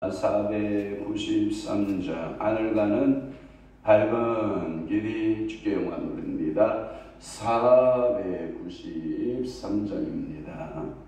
493장 하늘 가는 밝은 길이 주께 영광 돌립니다. 493장입니다.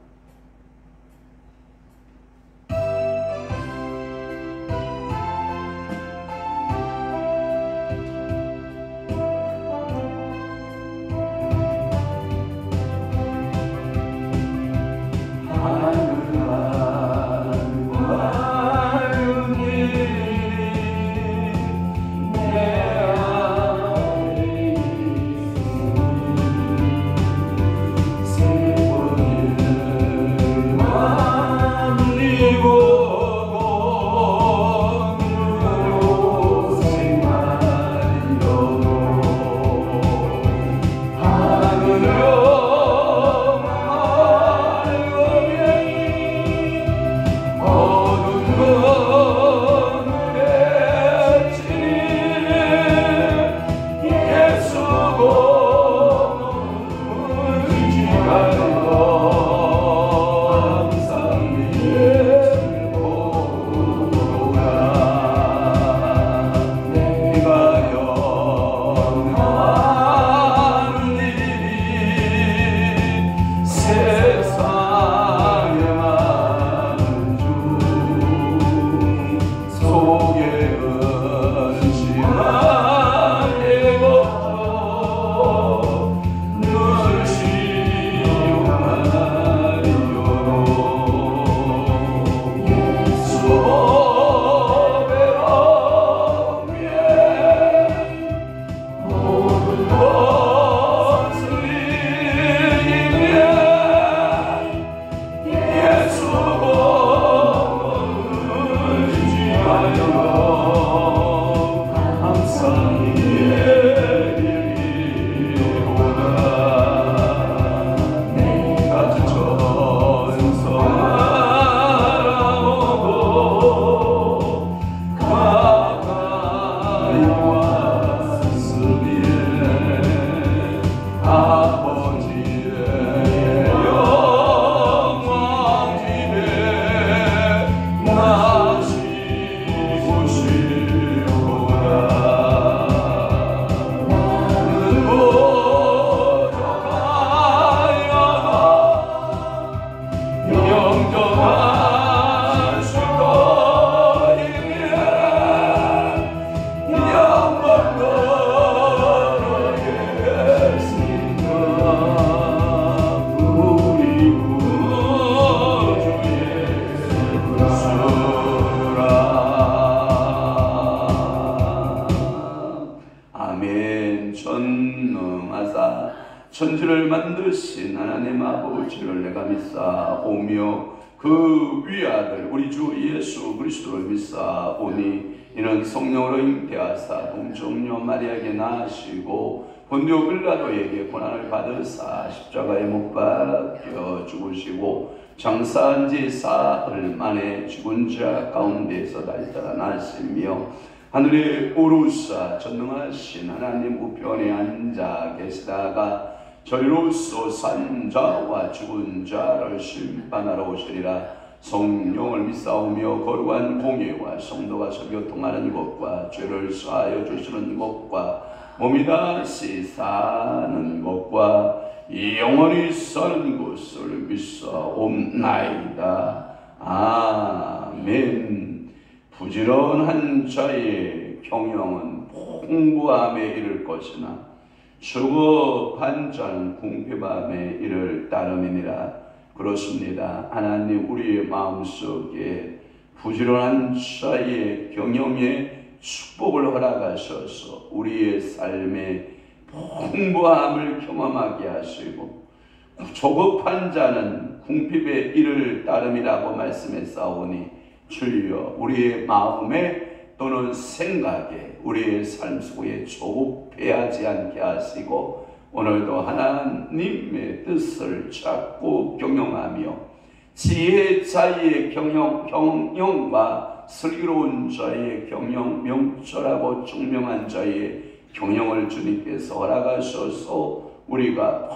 전능하사 천지를 만드신 하나님 아버지를 내가 믿사오며 그 위아들 우리 주 예수 그리스도를 믿사오니 이는 성령으로 잉태하사 동정녀 마리아에게 나시고 본디오 빌라도에게 고난을 받으사 십자가에 못 박혀 죽으시고 장사한 지 사흘 만에 죽은 자 가운데서 다시 살아나시며 하늘에 오르사 전능하신 하나님 우편에 앉아 계시다가 저리로서 산 자와 죽은 자를 심판하러 오시리라. 성령을 믿사오며 거룩한 공예와 성도가 교통하는 것과 죄를 사하여 주시는 것과 몸이 다시 사는 것과 영원히 사는 것을 믿사옵나이다. 아멘. 부지런한 자의 경영은 풍부함에 이를 것이나 수급한 자는 궁핍함에 이를 따름이니라. 그렇습니다. 하나님 우리의 마음속에 부지런한 자의 경영에 축복을 허락하셔서 우리의 삶에 풍부함을 경험하게 하시고 조급한 자는 궁핍에 이를 따름이라고 말씀했사오니 주여 우리의 마음에 또는 생각에 우리의 삶 속에 조급해하지 않게 하시고 오늘도 하나님의 뜻을 찾고 경영하며 지혜 자의 경영과 슬기로운 자의 경영, 명철하고 총명한 자의 경영을 주님께서 허락하셔서 우리가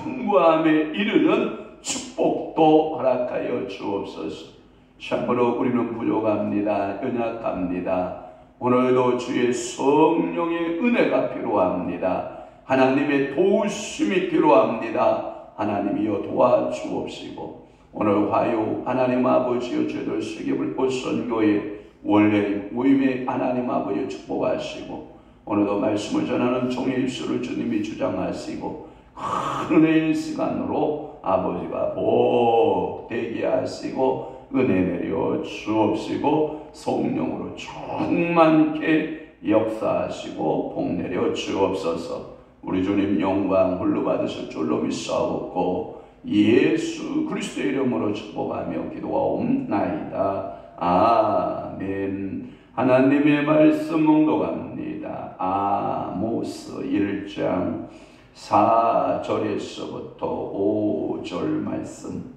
풍부함에 이르는 축복도 허락하여 주옵소서. 참으로 우리는 부족합니다. 연약합니다. 오늘도 주의 성령의 은혜가 필요합니다. 하나님의 도우심이 필요합니다. 하나님이여 도와주옵시고 오늘 화요 하나님 아버지여 저희들 세계불꽃 선교회 원래 모임에 하나님 아버지여 축복하시고 오늘도 말씀을 전하는 종의 입술을 주님이 주장하시고 큰 은혜의 시간으로 아버지가 복되게 하시고 은혜 내려 주옵시고 성령으로 충만케 역사하시고 복 내려 주옵소서. 우리 주님 영광 홀로 받으실 줄로 믿사옵고 예수 그리스도의 이름으로 축복하며 기도하옵나이다. 아멘. 하나님의 말씀 몽독합니다. 아모스 1장 4절에서부터 5절 말씀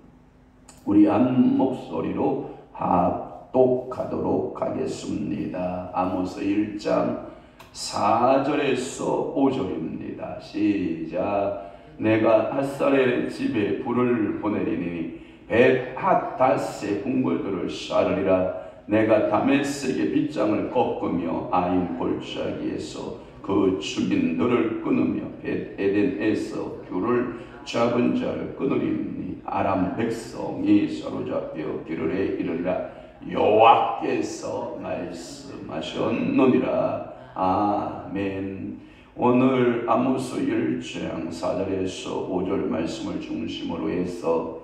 우리 한 목소리로 합독하도록 하겠습니다. 아모스 1장 4절에서 5절입니다. 시작. 내가 핫살의 집에 불을 보내리니 벳핫닷의 궁궐들을 쏴르리라. 내가 다메섹의 빗장을 꺾으며 아인 골짜기에서 그 주민들을 끊으며 벳에덴에서 귤을 잡은 자를 끊으리니 아람 백성이 사로잡혀 기르에 이르리라. 여호와께서 말씀하셨느니라. 아멘. 오늘 아모스 1장 4절에서 5절 말씀을 중심으로 해서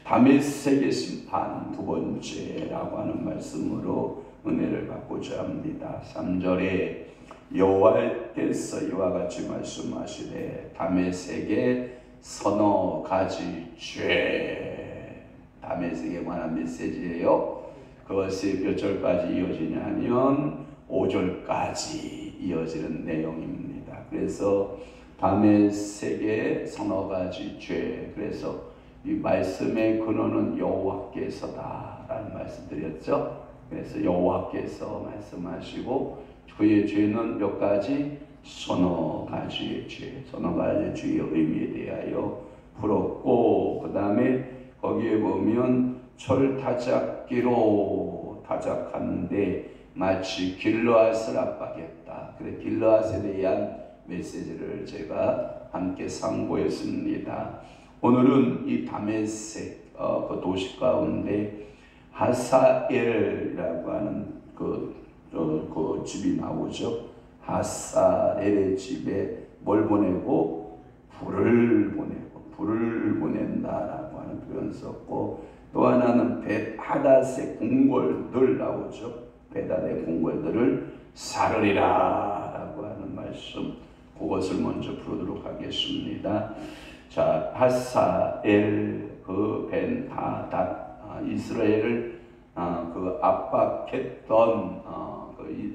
다메섹의 심판 두 번째라고 하는 말씀으로 은혜를 받고자 합니다. 3절에 여호와께서 이와 같이 말씀하시되 다메섹의 서너 가지 죄, 다메섹에 관한 메시지예요. 그것이 몇 절까지 이어지냐 하면 5절까지 이어지는 내용입니다. 그래서 다메섹의 서너 가지 죄, 그래서 이 말씀의 근원은 여호와께서다 라는 말씀드렸죠. 그래서 여호와께서 말씀하시고 그의 죄는 몇 가지? 서너 가지의 죄, 서너 가지의 죄의 의미에 대하여 풀었고 그 다음에 거기에 보면 철타작기로 타작하는데 마치 길르앗을 압박했다. 그래 길르앗에 대한 메시지를 제가 함께 상고했습니다. 오늘은 이 다메섹 그 도시 가운데 하사엘이라고 하는 그 집이 나오죠. 하사엘의 집에 뭘 보내고 불을 보낸다라고 하는 표현 썼고 또 하나는 벳하닷의 궁궐들 나오죠. 벳하닷의 궁궐들을 사르리라라고 하는 말씀, 그것을 먼저 풀도록 하겠습니다. 자, 하사엘 그 벤하닷 이스라엘을 그 압박했던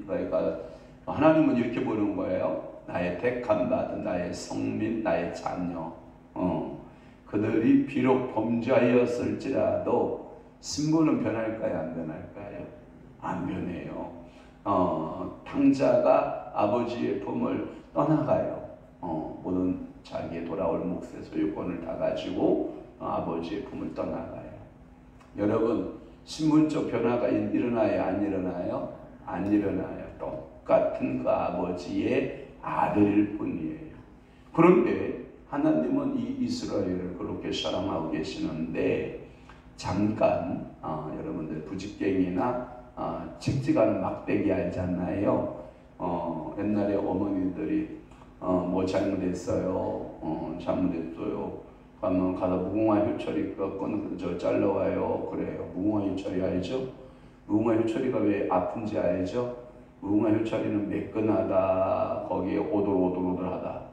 그러니까 하나님은 이렇게 보는 거예요. 나의 택함 받은 나의 성민, 나의 자녀, 그들이 비록 범죄하였을지라도 신분은 변할까요? 안 변할까요? 안 변해요. 탕자가 아버지의 품을 떠나가요. 모든 자기의 돌아올 몫의 소유권을 다 가지고 아버지의 품을 떠나가요. 여러분, 신분적 변화가 일어나요? 안 일어나요? 안 일어나요. 똑같은 그 아버지의 아들일 뿐이에요. 그런데 하나님은 이 이스라엘을 그렇게 사랑하고 계시는데 잠깐 여러분들 부직갱이나 칙칙하는 막대기 알잖아요. 옛날에 어머니들이 뭐 잘못했어요. 잘못했어요. 가면 가다 무궁화 효철이 꺾어는 저 잘라와요. 그래요. 무궁화 효철이 알죠? 무궁화 효철이가 왜 아픈지 알죠? 무궁화 효철이는 매끈하다. 거기에 오돌오돌하다.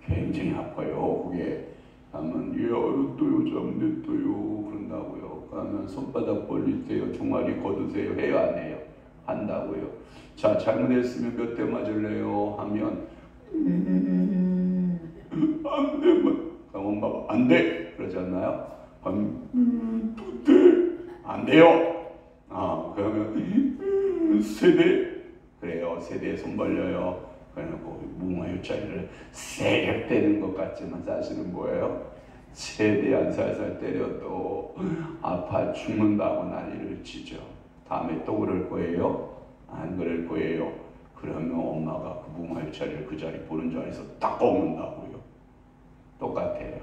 굉장히 아파요. 그게 가면 예 알았어요. 잘못했어요. 그런다고요. 가면 손바닥 벌리세요. 종아리 걷으세요. 해요 안 해요? 한다고요. 자 잘못했으면 몇 대 맞을래요? 하면 안 돼. 그럼 엄마가 안 돼. 그러지 않나요? 그럼 2대 안 돼요. 그러면 3대 그래요. 3대에 손 벌려요. 그래놓고 무궁화 효철이를 세게 때리는 것 같지만 사실은 뭐예요? 최대한 살살 때려도 아파 죽는다고 난리를 치죠. 다음에 또 그럴 거예요? 안 그럴 거예요? 그러면 엄마가 그 뭉알차리를 그 자리 보는 자리에서 딱 꺾는다고요. 똑같아요.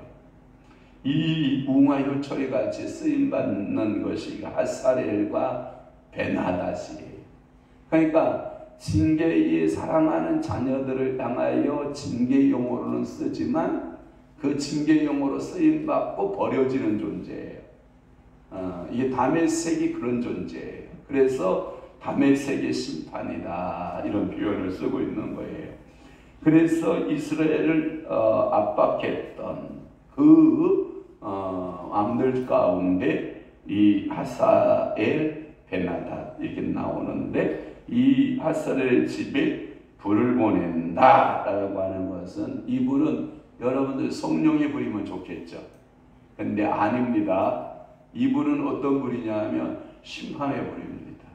이 뭉알차리 같이 쓰임받는 것이 핫사렐과 베나닷이에요. 그러니까 징계에 사랑하는 자녀들을 향하여 징계용어로는 쓰지만 그 징계용어로 쓰임받고 버려지는 존재예요. 이게 다메섹이 그런 존재예요. 그래서 다메섹의 심판이다 이런 표현을 쓰고 있는 거예요. 그래서 이스라엘을 압박했던 그 왕들 가운데 이 하사엘, 베나닷 이렇게 나오는데 이 하사엘 집에 불을 보낸다라고 하는 것은 이 불은 여러분들 성령의 불이면 좋겠죠. 근데 아닙니다. 이 불은 어떤 불이냐면 심판의 불입니다.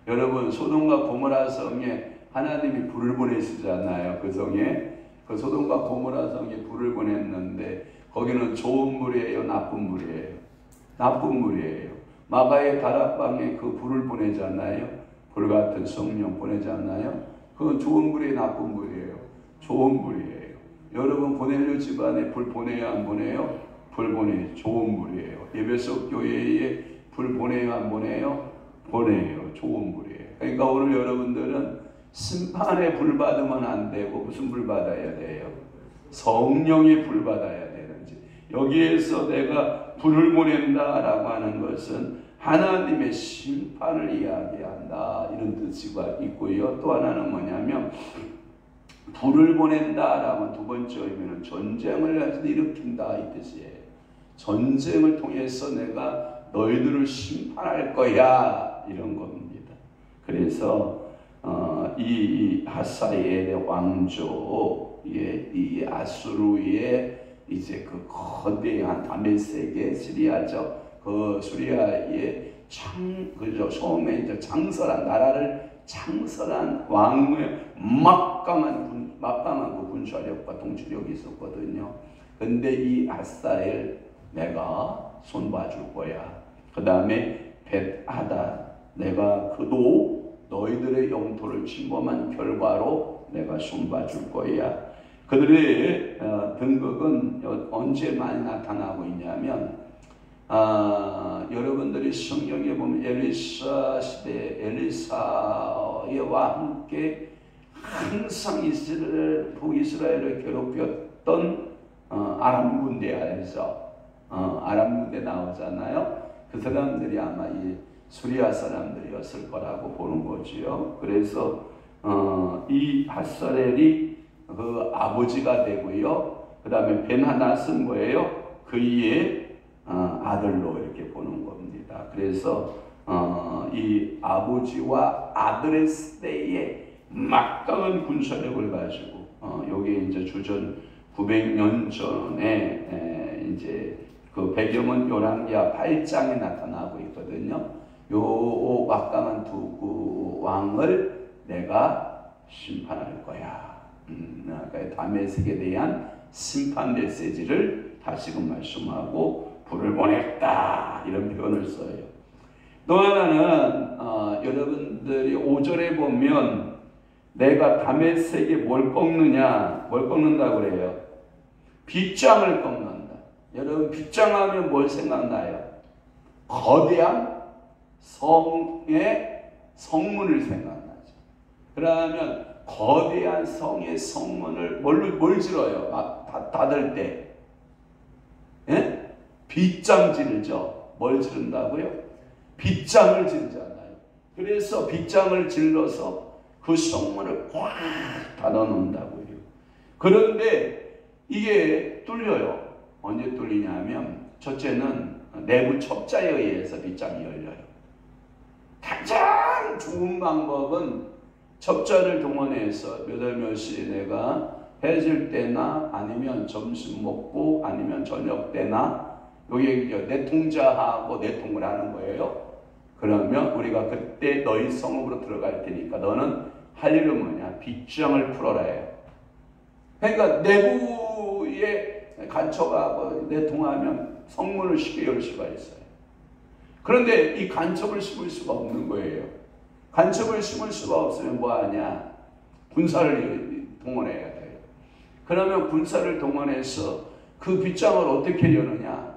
여러분 소돔과 고모라 성에 하나님이 불을 보내시잖아요. 그 성에 그 소돔과 고모라 성에 불을 보냈는데 거기는 좋은 불이에요, 나쁜 불이에요? 나쁜 불이에요. 마가의 다락방에 그 불을 보내잖아요. 불같은 성령 보내잖아요. 그건 좋은 불이에요, 나쁜 불이에요? 좋은 불이에요. 여러분 고넬료 집안에 불 보내요, 안 보내요? 불 보내요. 좋은 불이에요. 에베소 교회에 불 보내요, 안 보내요? 보내요. 좋은 불이에요. 그러니까 오늘 여러분들은 심판에 불 받으면 안 되고 무슨 불 받아야 돼요? 성령의 불 받아야 되는지. 여기에서 내가 불을 보낸다라고 하는 것은 하나님의 심판을 이야기한다 이런 뜻이가 있고요. 또 하나는 뭐냐면 불을 보낸다라면 두 번째 의미는 전쟁을 일으킨다 이 뜻이에요. 전쟁을 통해서 내가 너희들을 심판할 거야 이런 겁니다. 그래서 이 하사엘의 왕조의 이 아수르의 이제 그 거대한 다메섹의 시리아죠. 그 시리아의 그죠 처음에 이제 창설한 나라를 창설한 왕의 막강한 그 군사력과 통치력이 있었거든요. 근데 이 하사엘 내가 손봐줄 거야. 그 다음에 벳하다 내가 그도 너희들의 영토를 침범한 결과로 내가 손봐줄 거야. 그들의 등극은 언제 많이 나타나고 있냐면 여러분들이 성경에 보면 엘리사 시대 엘리사와 함께 항상 북이스라엘을 괴롭혔던 아람 군대 안에서 아람 군대 나오잖아요. 그 사람들이 아마 이 수리아 사람들이었을 거라고 보는 거지요. 그래서 이 하사렐이 그 아버지가 되고요. 그 다음에 벤하닷은 뭐예요? 그의 아들로 이렇게 보는 겁니다. 그래서 이 아버지와 아들의 때에 막강한 군사력을 가지고 여기 이제 주전 900년 전에 이제 그 배경은 요란기야 8장에 나타나고 있거든요. 요 막강한 두 왕을 내가 심판할 거야. 그러니까 다메섹에 대한 심판 메시지를 다시금 말씀하고 불을 보냈다 이런 표현을 써요. 또 하나는 여러분들이 5절에 보면 내가 다메섹에 뭘 꺾느냐, 뭘 꺾는다고 그래요? 빗장을 꺾는다. 여러분 빗장하면 뭘 생각나요? 거대한 성의 성문을 생각나죠. 그러면 거대한 성의 성문을 뭘 지러요? 닫을 때 예? 빗장 지르죠. 뭘 지른다고요? 빗장을 지르잖아요. 그래서 빗장을 질러서 그 성문을 꽉 닫아놓는다고요. 그런데 이게 뚫려요. 언제 뚫리냐면 첫째는 내부 첩자에 의해서 빗장이 열려요. 가장 좋은 방법은 첩자를 동원해서 몇 월 몇 시에 내가 해질 때나 아니면 점심 먹고 아니면 저녁 때나 여기 내통자하고 내통을 하는 거예요. 그러면 우리가 그때 너희 성읍으로 들어갈 테니까 너는 할 일은 뭐냐? 빗장을 풀어라 해요. 그러니까 내부에 간척하고 내통하면 성문을 쉽게 열 수가 있어요. 그런데 이 간첩을 심을 수가 없는 거예요. 간첩을 심을 수가 없으면 뭐하냐? 군사를 동원해야 돼요. 그러면 군사를 동원해서 그 빗장을 어떻게 여느냐?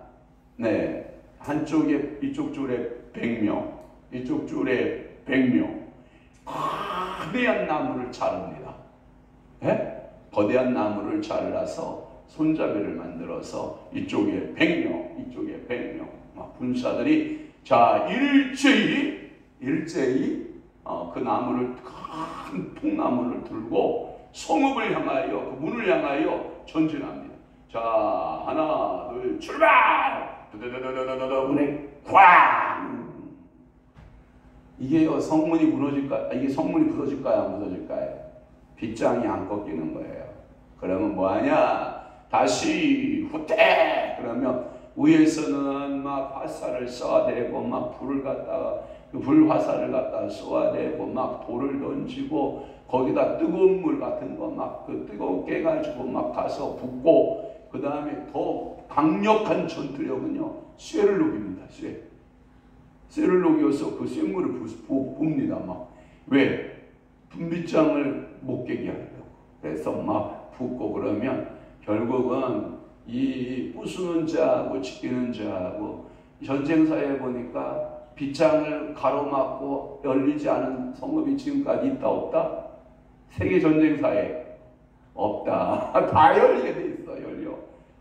네, 한쪽에 이쪽 줄에 100명, 이쪽 줄에 100명. 거대한 나무를 자릅니다. 예? 거대한 나무를 잘라서 손잡이를 만들어서 이쪽에 100명, 이쪽에 100명. 군사들이 자 일제히 그 나무를 큰 통나무를 들고 성읍을 향하여 그 문을 향하여 전진합니다. 자 하나 둘 출발! 문에 쾅! 이게요 성문이 무너질까? 이게 성문이 부서질까요? 안 부서질까요? 빗장이 안 꺾이는 거예요. 그러면 뭐하냐? 다시 후퇴! 그러면 위에서는 막 화살을 쏘아대고 막 불을 갖다가 불 화살을 갖다가 쏘아대고 막 돌을 던지고 거기다 뜨거운 물 같은 거 막 그 뜨겁게 해가지고 막 가서 붓고 그 다음에 더 강력한 전투력은요 쇠를 녹입니다. 쇠를 녹여서 그 쇠물을 붓습니다. 막 왜? 분빗장을 못 깨게 하려고. 그래서 막 붓고 그러면 결국은 이 부수는 자하고 지키는 자하고 전쟁사에 보니까 빗장을 가로막고 열리지 않은 성읍이 지금까지 있다 없다? 세계 전쟁사에 없다. 다 열리게 돼 있어. 열려.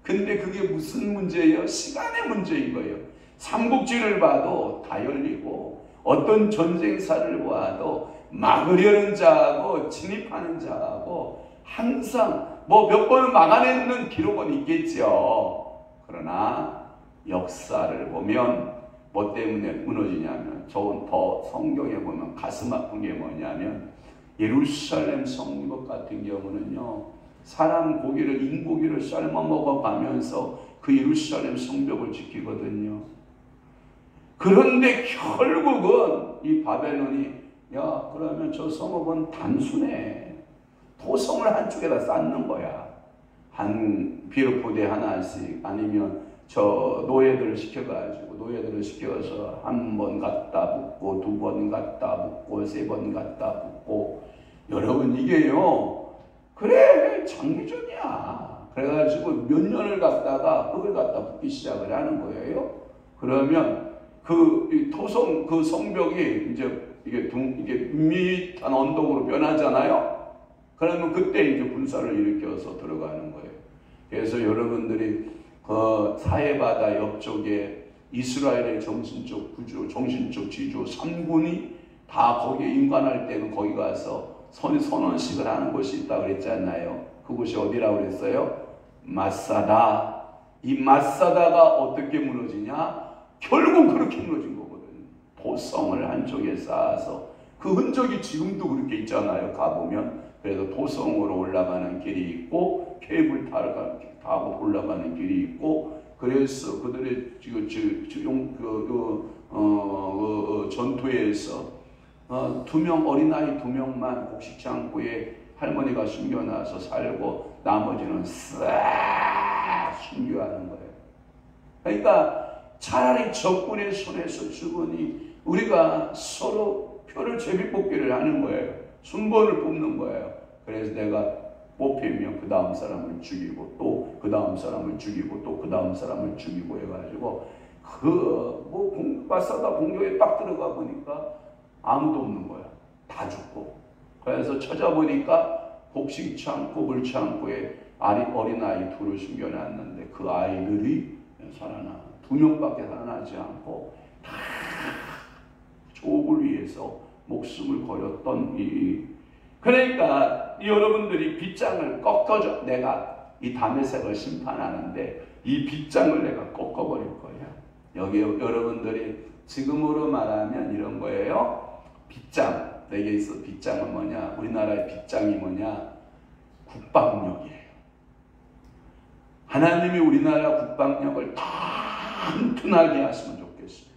근데 그게 무슨 문제예요? 시간의 문제인 거예요. 삼국지를 봐도 다 열리고 어떤 전쟁사를 봐도 막으려는 자하고 진입하는 자하고 항상 뭐 몇 번은 막아내는 기록은 있겠죠. 그러나 역사를 보면 뭐 때문에 무너지냐면 저는 더 성경에 보면 가슴 아픈 게 뭐냐면 예루살렘 성벽 같은 경우는요 사람 고기를 인고기를 삶아 먹어가면서 그 예루살렘 성벽을 지키거든요. 그런데 결국은 이 바벨론이 야 그러면 저 성읍은 단순해. 도성을 한쪽에다 쌓는 거야. 한 비료포대 하나씩 아니면 저 노예들을 시켜서 한 번 갖다 붓고 두 번 갖다 붓고 세 번 갖다 붓고 여러분 이게요 그래 장기전이야. 그래가지고 몇 년을 갖다가 흙을 갖다 붓기 시작을 하는 거예요. 그러면 그 토성 그 성벽이 이제 이게 밋밋한 언덕으로 변하잖아요. 그러면 그때 이제 군사를 일으켜서 들어가는 거예요. 그래서 여러분들이 그 사해바다 옆쪽에 이스라엘의 정신적 구조, 정신적 지조 3군이 다 거기에 임관할 때는 거기 가서 선언식을 하는 곳이 있다고 그랬잖아요. 그곳이 어디라고 그랬어요? 마사다. 이 마사다가 어떻게 무너지냐? 결국 그렇게 무너진 거거든요. 도성을 한쪽에 쌓아서 그 흔적이 지금도 그렇게 있잖아요. 가보면. 그래서 도성으로 올라가는 길이 있고 케이블 타고 올라가는 길이 있고 그래서 그들의 전투에서 어린아이 2명만 곡식 창고에 할머니가 숨겨놔서 살고 나머지는 싹 순교하는 거예요. 그러니까 차라리 적군의 손에서 죽으니 우리가 서로 표를 제비뽑기를 하는 거예요. 순번을 뽑는 거예요. 그래서 내가 뽑히면 그 다음 사람을 죽이고 또 그 다음 사람을 죽이고 또 그 다음 사람을 죽이고 해가지고 마사다 공격에 딱 들어가 보니까 아무도 없는 거야. 다 죽고. 그래서 찾아보니까 곡식 창고, 물 창고에 어린아이 2를 숨겨놨는데 그 아이들이 살아나 2명밖에 살아나지 않고 다 족을 위해서 목숨을 걸었던 그러니까 여러분들이 빗장을 꺾어줘. 내가 이 다메섹을 심판하는데 이 빗장을 내가 꺾어버릴 거야. 여기 여러분들이 지금으로 말하면 이런 거예요. 빗장. 내게 있어 빗장은 뭐냐? 우리나라의 빗장이 뭐냐? 국방력이에요. 하나님이 우리나라 국방력을 튼튼하게 하시면 좋겠어요.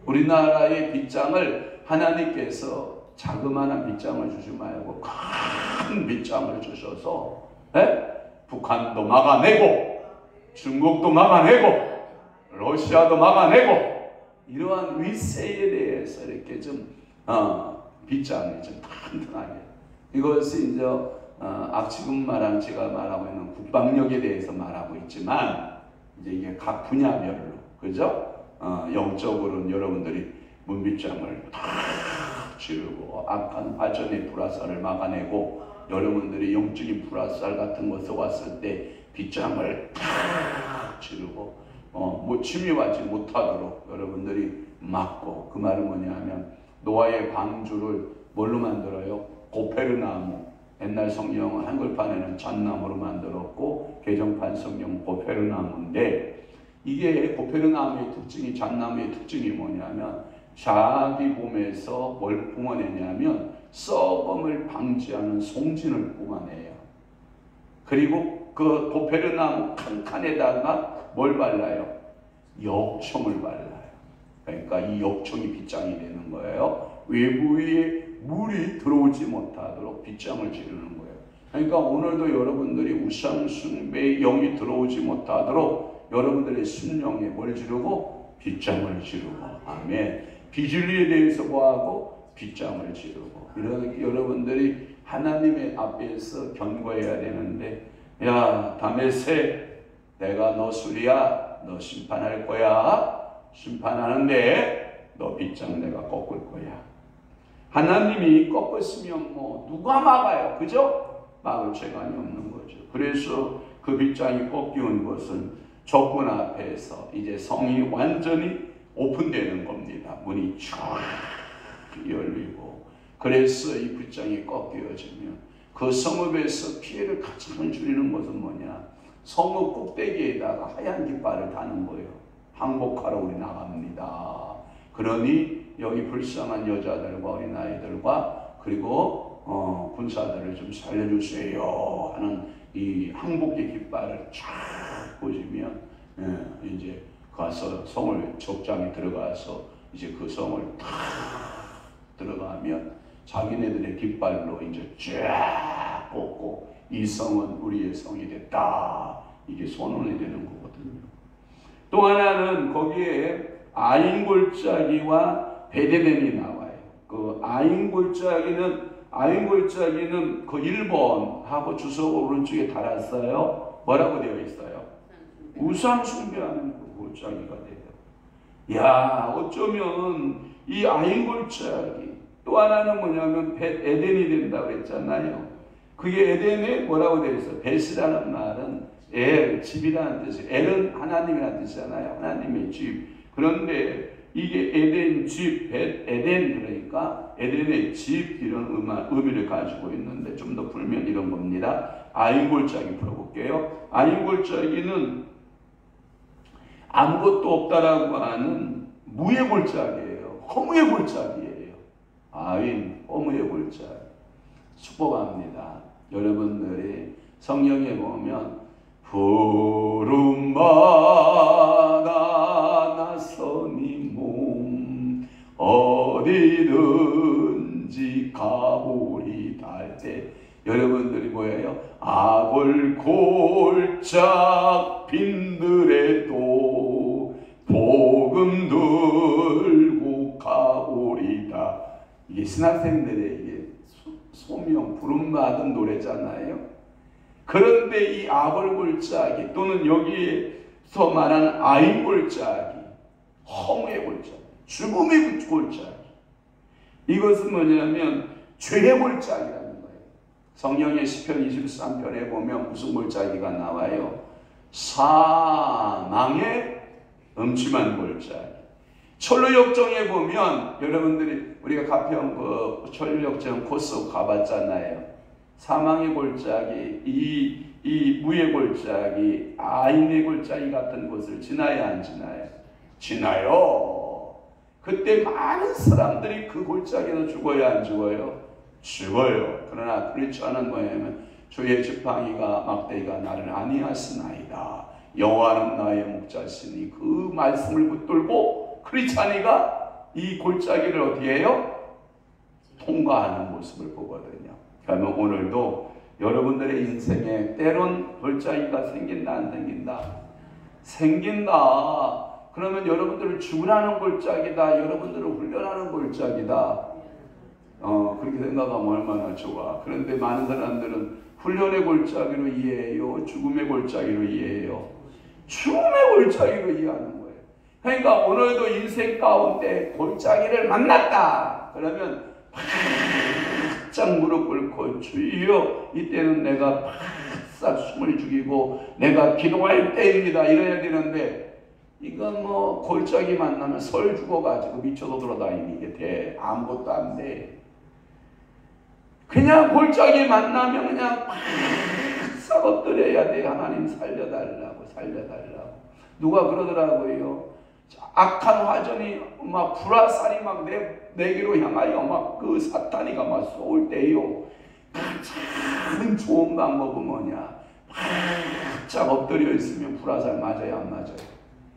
우리나라의 빗장을 하나님께서 자그마한 빗장을 주지 말고 큰 빗장을 주셔서 북한도 막아내고 중국도 막아내고 러시아도 막아내고 이러한 위세에 대해서 이렇게 좀 빗장을 좀 탄탄하게 이것이 이제 지금 제가 말하고 있는 국방력에 대해서 말하고 있지만 이제 이게 각 분야별로 그죠? 영적으로는 여러분들이 문빗장을 탁 지르고 악한 화전의 불화살을 막아내고 여러분들이 영적인 불화살 같은 것이 왔을 때 빗장을 탁 지르고 뭐 침입하지 못하도록 여러분들이 막고 그 말은 뭐냐면 노아의 방주를 뭘로 만들어요? 고페르나무 옛날 성경은 한글판에는 잣나무로 만들었고 개정판 성경은 고페르나무인데 이게 고페르나무의 특징이 잣나무의 특징이 뭐냐면 자기 몸에서 뭘 뿜어내냐면 썩음을 방지하는 송진을 뿜어내요. 그리고 그 고페르나무 칸칸에다가 뭘 발라요? 역청을 발라요. 그러니까 이 역청이 빗장이 되는 거예요. 외부에 물이 들어오지 못하도록 빗장을 지르는 거예요. 그러니까 오늘도 여러분들이 우상숭배의 영이 들어오지 못하도록 여러분들의 심령에 뭘 지르고? 빗장을 지르고. 아멘. 비진리에 대해서 뭐하고? 빗장을 지르고. 여러분들이 하나님의 앞에서 견고해야 되는데 야 다메섹 내가 너 수리야 너 심판할 거야 심판하는데 너 빗장 내가 꺾을 거야. 하나님이 꺾었으면 뭐 누가 막아요 그죠? 막을 재간이 없는 거죠. 그래서 그 빗장이 꺾이는 것은 적군 앞에서 이제 성이 완전히 오픈되는 겁니다. 문이 쫙 열리고 그래서 이 빗장이 꺾여지면 그 성읍에서 피해를 가장 줄이는 것은 뭐냐? 성읍 꼭대기에다가 하얀 깃발을 다는 거예요. 항복하러 우리 나갑니다. 그러니 여기 불쌍한 여자들과 어린아이들과 그리고 군사들을 좀 살려주세요 하는 이 항복의 깃발을 쫙 보시면 이제 가서 성을 적장에 들어가서 이제 그 성을 탁 들어가면 자기네들의 깃발로 이제 쫙 뽑고 이 성은 우리의 성이 됐다. 이게 선언이 되는 거거든요. 또 하나는 거기에 아인골짜기와 베데덴이 나와요. 그 아인골짜기는 그 1번하고 주소 오른쪽에 달았어요. 뭐라고 되어 있어요? 우상 숭배하는 그 골짜기가 돼요. 야 어쩌면 이 아인골짜기 또 하나는 뭐냐면 에덴이 된다고 했잖아요. 그게 에덴에 뭐라고 되어 있어요? 벳이라는 말은 집이라는 뜻이에요. 엘은 하나님이라는 뜻이잖아요. 하나님의 집. 그런데 이게 에덴 집, 에덴 그러니까 에덴의 집 이런 의미를 가지고 있는데 좀 더 풀면 이런 겁니다. 아인골짜기 풀어볼게요. 아인골짜기는 아무것도 없다라고 하는 무의 골짜기예요. 허무의 골짜기예요. 아인, 허무의 골짜기. 축복합니다. 여러분들이 성경에 보면 푸른바다 나서니 몸 어디든지 가보리다 할 때 여러분들이 뭐예요? 아골골짝 빈들에도 복음 들고 가오리다. 이게 신학생들에게 소명 부름받은 노래잖아요. 그런데 이 아골골짜기 또는 여기서 말하는 아인골짜기, 허무의 골짜기, 죽음의 골짜기, 이것은 뭐냐면 죄의 골짜기라는 거예요. 성경의 시편 23편에 보면 무슨 골짜기가 나와요? 사망의 음침한 골짜기. 철로역정에 보면 여러분들이 우리가 가평 그 철로역정 코스 가봤잖아요. 사망의 골짜기, 이 무의 골짜기, 아인의 골짜기 같은 곳을 지나야 안 지나요? 지나요. 그때 많은 사람들이 그 골짜기에서 죽어야 안 죽어요? 죽어요. 그러나 그렇지 않은 거냐면 주의 지팡이가 막대기가 나를 아니하시나이다. 여호와는 나의 목자시니 그 말씀을 붙들고 크리스찬이가 이 골짜기를 어떻게 해요? 통과하는 모습을 보거든요. 그러면 오늘도 여러분들의 인생에 때론 골짜기가 생긴다 안 생긴다? 생긴다. 그러면 여러분들을 죽으라는 골짜기다. 여러분들을 훈련하는 골짜기다. 그렇게 생각하면 얼마나 좋아. 그런데 많은 사람들은 훈련의 골짜기로 이해해요? 죽음의 골짜기로 이해해요? 죽음의 골짜기로 이해하는 거예요. 그러니까 오늘도 인생 가운데 골짜기를 만났다. 그러면 바짝 무릎 꿇고 주여 이때는 내가 바싹 숨을 죽이고 내가 기도할 때입니다. 이래야 되는데 이건 뭐 골짜기 만나면 설 죽어가지고 미쳐서 돌아다니는 게 돼. 아무것도 안 돼. 그냥 골짜기 만나면 그냥 바싹 엎드려야 돼. 하나님 살려달라고. 누가 그러더라고요. 악한 화전이 막 불화살이 막 내게로 향하여 막 그 사탄이가 막 쏠 때요. 가장 좋은 방법은 뭐냐? 바짝 엎드려 있으면 불화살 맞아요, 안 맞아요?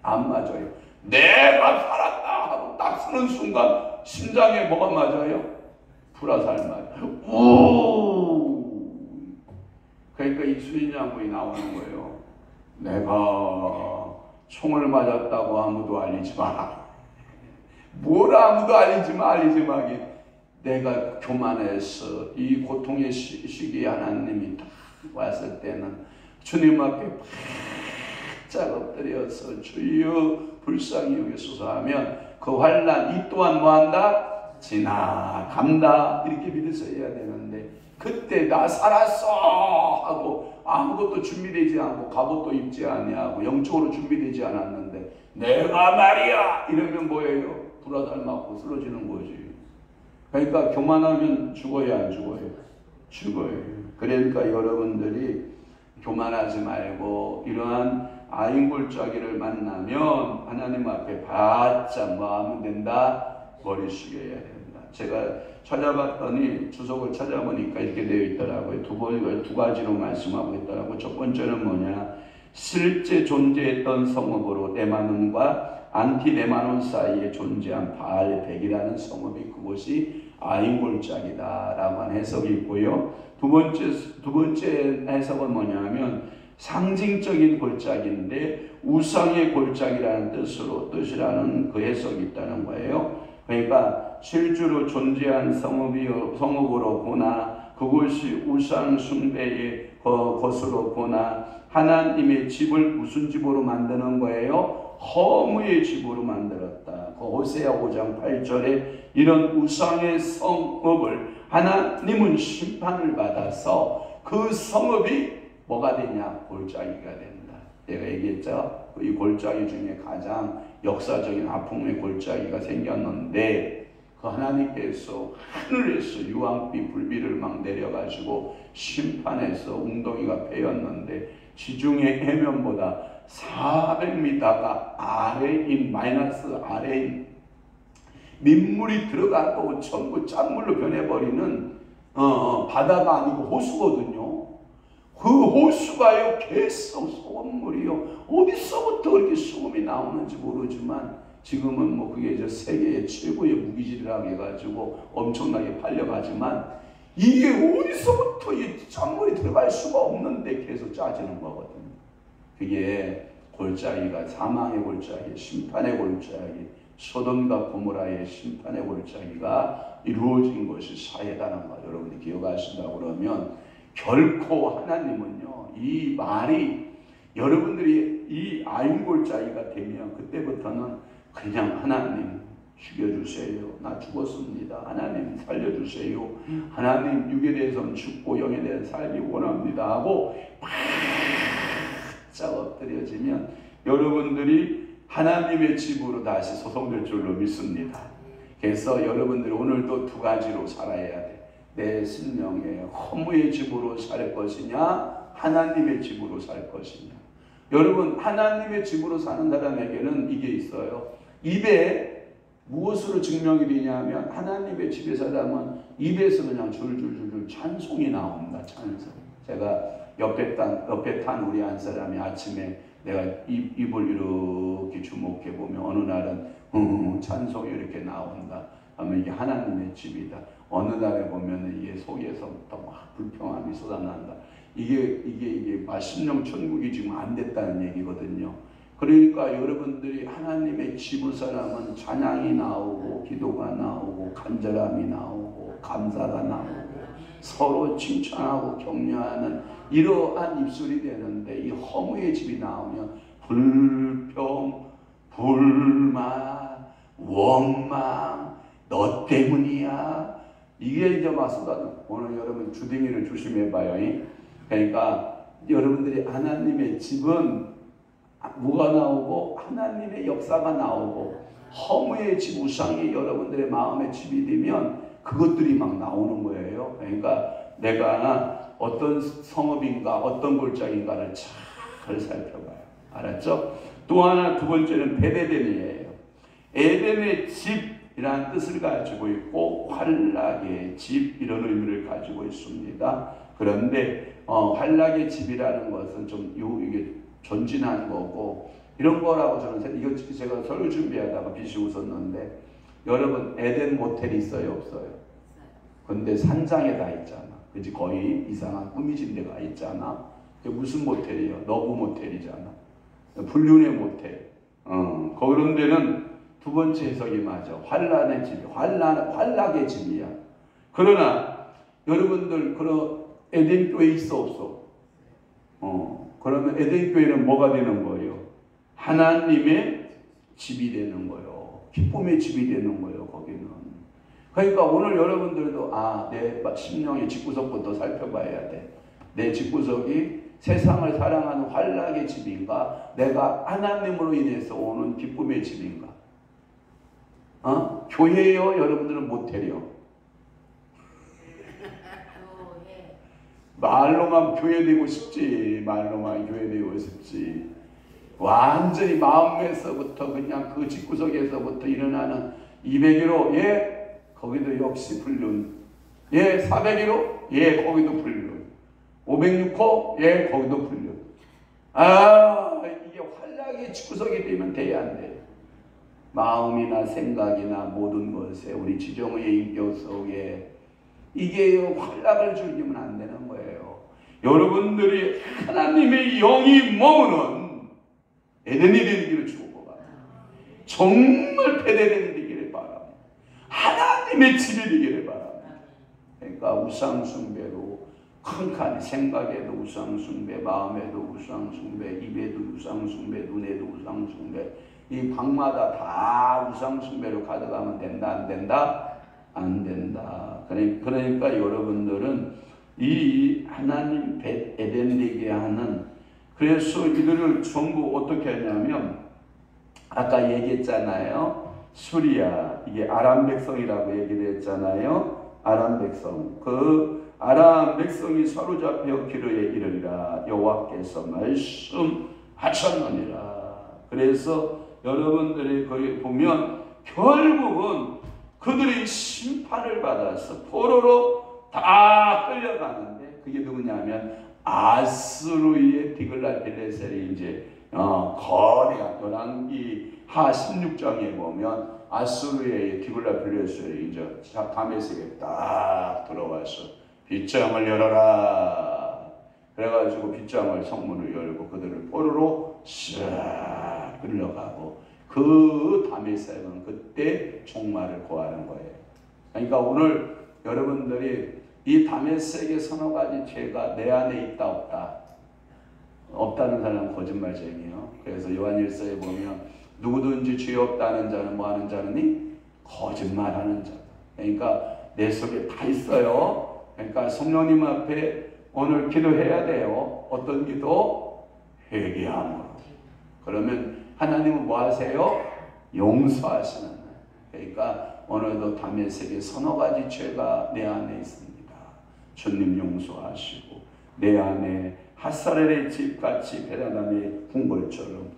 안 맞아요. 내가 살았다 하고 딱 쓰는 순간 심장에 뭐가 맞아요? 불화살 맞아요. 오! 그러니까 이 수인장군이 나오는 거예요. 내가 총을 맞았다고 아무도 알리지 마. 뭘 아무도 알리지 마. 내가 교만해서 이 고통의 시기에 하나님이 딱 왔을 때는 주님 앞에 바짝 엎드려서 주여 불쌍히 여기소서 하면 그 환난 이 또한 뭐한다? 지나간다. 이렇게 믿어서 해야 되는데 그때 나 살았어 하고 아무것도 준비되지 않고 갑옷도 입지 아니하고 영적으로 준비되지 않았는데 내가 말이야 이러면 뭐예요? 불화살 맞고 쓰러지는 거지. 그러니까 교만하면 죽어야 안 죽어요? 죽어요. 그러니까 여러분들이 교만하지 말고 이러한 아인골짜기를 만나면 하나님 앞에 바짝 뭐 하면 된다? 머리 숙여야 된다. 제가 찾아봤더니 주석을 찾아보니까 이렇게 되어 있더라고요. 두 가지로 말씀하고 있더라고요. 첫 번째는 뭐냐? 실제 존재했던 성읍으로 레바논과 안티레바논 사이에 존재한 바알백이라는 성읍이 그곳이 아인골짜기다라고 하는 해석이 있고요. 두 번째 해석은 뭐냐면 상징적인 골짜기인데 우상의 골짜기라는 뜻이라는 그 해석이 있다는 거예요. 그러니까 실제로 존재한 성읍으로 보나 그곳이 우상 숭배의 것으로 보나 하나님의 집을 무슨 집으로 만드는 거예요? 허무의 집으로 만들었다. 그 호세아 5장 8절에 이런 우상의 성읍을 하나님은 심판을 받아서 그 성읍이 뭐가 되냐? 골짜기가 된다. 내가 얘기했죠? 이 골짜기 중에 가장 역사적인 아픔의 골짜기가 생겼는데 그 하나님께서 하늘에서 유황비 불비를 막 내려가지고 심판해서 웅덩이가 패였는데 지중해 해면보다 400m가 아래인 마이너스 아래인 민물이 들어가고 전부 짠물로 변해버리는 바다가 아니고 호수거든요. 그 호수가요 계속 소금물이요. 어디서부터 그렇게 소금이 나오는지 모르지만 지금은 뭐 그게 이제 세계의 최고의 무기질이라고 해가지고 엄청나게 팔려가지만 이게 어디서부터 이 짠물이 들어갈 수가 없는데 계속 짜지는 거거든요. 그게 골짜기가 사망의 골짜기, 심판의 골짜기, 소돔과 고모라의 심판의 골짜기가 이루어진 것이 사회다는 거 여러분이 기억하신다고 그러면 결코 하나님은요 이 말이 여러분들이 이 아인골짜기가 되면 그때부터는 그냥 하나님 죽여주세요. 나 죽었습니다. 하나님 살려주세요. 하나님 육에 대해서는 죽고 영에 대해서 살기 원합니다 하고 바짝 엎드려지면 여러분들이 하나님의 집으로 다시 소송될 줄로 믿습니다. 그래서 여러분들이 오늘도 두 가지로 살아야 돼. 내 생명에 허무의 집으로 살 것이냐 하나님의 집으로 살 것이냐. 여러분 하나님의 집으로 사는 사람에게는 이게 있어요. 입에 무엇으로 증명이 되냐면 하나님의 집에 사람은 입에서 그냥 줄줄줄줄 찬송이 나옵니다. 찬송. 제가 옆에 탄 우리 한 사람이 아침에 내가 입을 이렇게 주목해 보면 어느 날은 찬송이 이렇게 나온다. 하면 이게 하나님의 집이다. 어느 날에 보면 이게 속에서부터 막 불평함이 쏟아난다. 이게 10년 천국이 지금 안 됐다는 얘기거든요. 그러니까 여러분들이 하나님의 집을 사람은 찬양이 나오고 기도가 나오고 간절함이 나오고 감사가 나오고 서로 칭찬하고 격려하는 이러한 입술이 되는데, 이 허무의 집이 나오면 불평, 불만, 원망, 너 때문이야, 이게 이제 막 쏟아져. 오늘 여러분 주둥이를 조심해봐요. 그러니까 여러분들이 하나님의 집은 뭐가 나오고 하나님의 역사가 나오고, 허무의 집, 우상이 여러분들의 마음의 집이 되면 그것들이 막 나오는 거예요. 그러니까 내가 어떤 성읍인가 어떤 골짜기인가를 잘 살펴봐요. 알았죠? 또 하나, 두 번째는 벳에덴이에요. 에덴의 집이라는 뜻을 가지고 있고 환락의 집, 이런 의미를 가지고 있습니다. 그런데 환락의 집이라는 것은 좀 이게 전진한 거고 이런 거라고 저는, 이거 제가 설교 준비하다가 빛이 웃었는데, 여러분 에덴 모텔이 있어요 없어요? 근데 산장에 다 있잖아. 그치? 거의 이상한 꾸미진 데가 있잖아. 그게 무슨 모텔이에요? 너브 모텔이잖아. 불륜의 모텔. 그런 데는 두 번째 해석이 맞아. 환란의 집, 환락의 집이야. 그러나 여러분들 그런 에덴 교회 있어 없어? 그러면 에덴 교회는 뭐가 되는 거예요? 하나님의 집이 되는 거예요. 기쁨의 집이 되는 거예요. 거기는. 그러니까 오늘 여러분들도 내 심령의 집구석부터 살펴봐야 돼. 내 집구석이 세상을 사랑하는 환락의 집인가, 내가 하나님으로 인해서 오는 기쁨의 집인가? 교회요? 여러분들은 모텔이요? 말로만 교회 되고 싶지. 말로만 교회 되고 싶지. 완전히 마음에서부터 그냥 그 집구석에서부터 일어나는 201호, 거기도 역시 불륜. 401호, 거기도 불륜. 506호, 거기도 불륜. 이게 환락의 집구석이 되면 돼야 안 돼. 마음이나 생각이나 모든 것에 우리 지정의 인격 속에 이게 환락을 즐기면 안 되는 거예요. 여러분들이 하나님의 영이 머무는 에덴이 되기를 축복합니다. 정말 벳에덴이 되기를 바랍니다. 하나님의 집이 되기를 바랍니다. 그러니까 우상 숭배로 칸칸이, 생각에도 우상 숭배, 마음에도 우상 숭배, 입에도 우상 숭배, 눈에도 우상 숭배, 이 방마다 다 우상 숭배로 가져가면 된다 안 된다? 안 된다. 그러니까 여러분들은 이 하나님 벳에덴 되게 하는, 그래서 이들을 전부 어떻게 하냐면 아까 얘기했잖아요. 수리아, 이게 아람 백성이라고 얘기를 했잖아요. 아람 백성. 그 아람 백성이 사로잡혀 기르에 이르리라 여호와께서 말씀하셨느니라. 그래서 여러분들이 거기 보면 결국은 그들이 심판을 받아서 포로로 다 끌려가는데, 그게 누구냐면 아수르의 디글랏빌레셀이 이제 거대한 열왕기 하 16장에 보면 아수르의 디글랏빌레셀이 이제 다메섹에 딱 들어와서 빗장을 열어라. 그래가지고 빗장을 성문을 열고 그들을 포로로 싹 끌려가고, 그 다메섹은 그때 종말을 고하는 거예요. 그러니까 오늘 여러분들이 이 다메섹의 서너 가지 죄가 내 안에 있다 없다? 없다는 사람은 거짓말쟁이에요. 그래서 요한일서에 보면 누구든지 죄 없다는 자는 뭐 하는 자니? 거짓말하는 자다. 그러니까 내 속에 다 있어요. 그러니까 성령님 앞에 오늘 기도해야 돼요. 어떤 기도? 회개함으로. 그러면 하나님은 뭐 하세요? 용서하시는 거예요. 그러니까 오늘도 다메섹의 서너 가지 죄가 내 안에 있습니다. 주님 용서하시고 내 안에 핫사렐의 집같이 베라담의 궁궐처럼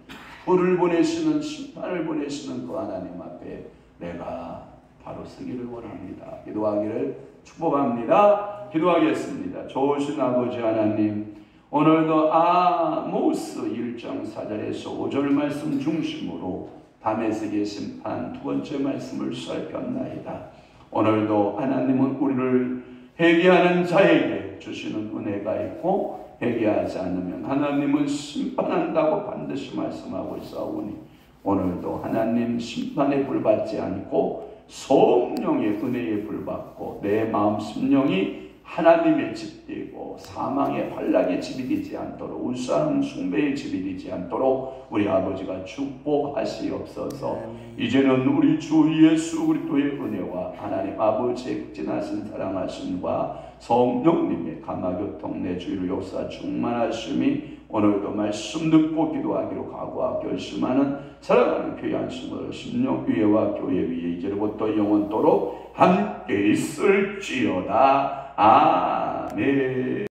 불을 보내시는, 심판을 보내시는 그 하나님 앞에 내가 바로 서기를 원합니다. 기도하기를 축복합니다. 기도하겠습니다. 좋으신 아버지 하나님, 오늘도 아모스 1장 4절에서 5절 말씀 중심으로 다메섹의 심판 두 번째 말씀을 살폈나이다. 오늘도 하나님은 우리를 회개하는 자에게 주시는 은혜가 있고 회개하지 않으면 하나님은 심판한다고 반드시 말씀하고 있사오니 오늘도 하나님 심판에 불받지 않고 성령의 은혜에 불받고 내 마음 심령이 하나님의 집되고 사망의 환락의 집이 되지 않도록 우상 숭배의 집이 되지 않도록 우리 아버지가 축복하시옵소서. 이제는 우리 주 예수 그리스도의 은혜와 하나님 아버지의 극진하신 사랑하심과 성령님의 감화교통 내 주위를 역사 충만하심이 오늘도 말씀 듣고 기도하기로 각오하고 결심하는 사랑하는 교회 안심으로 심령 위에와 교회 위에 이제로부터 영원토록 함께 있을지어다. 아멘.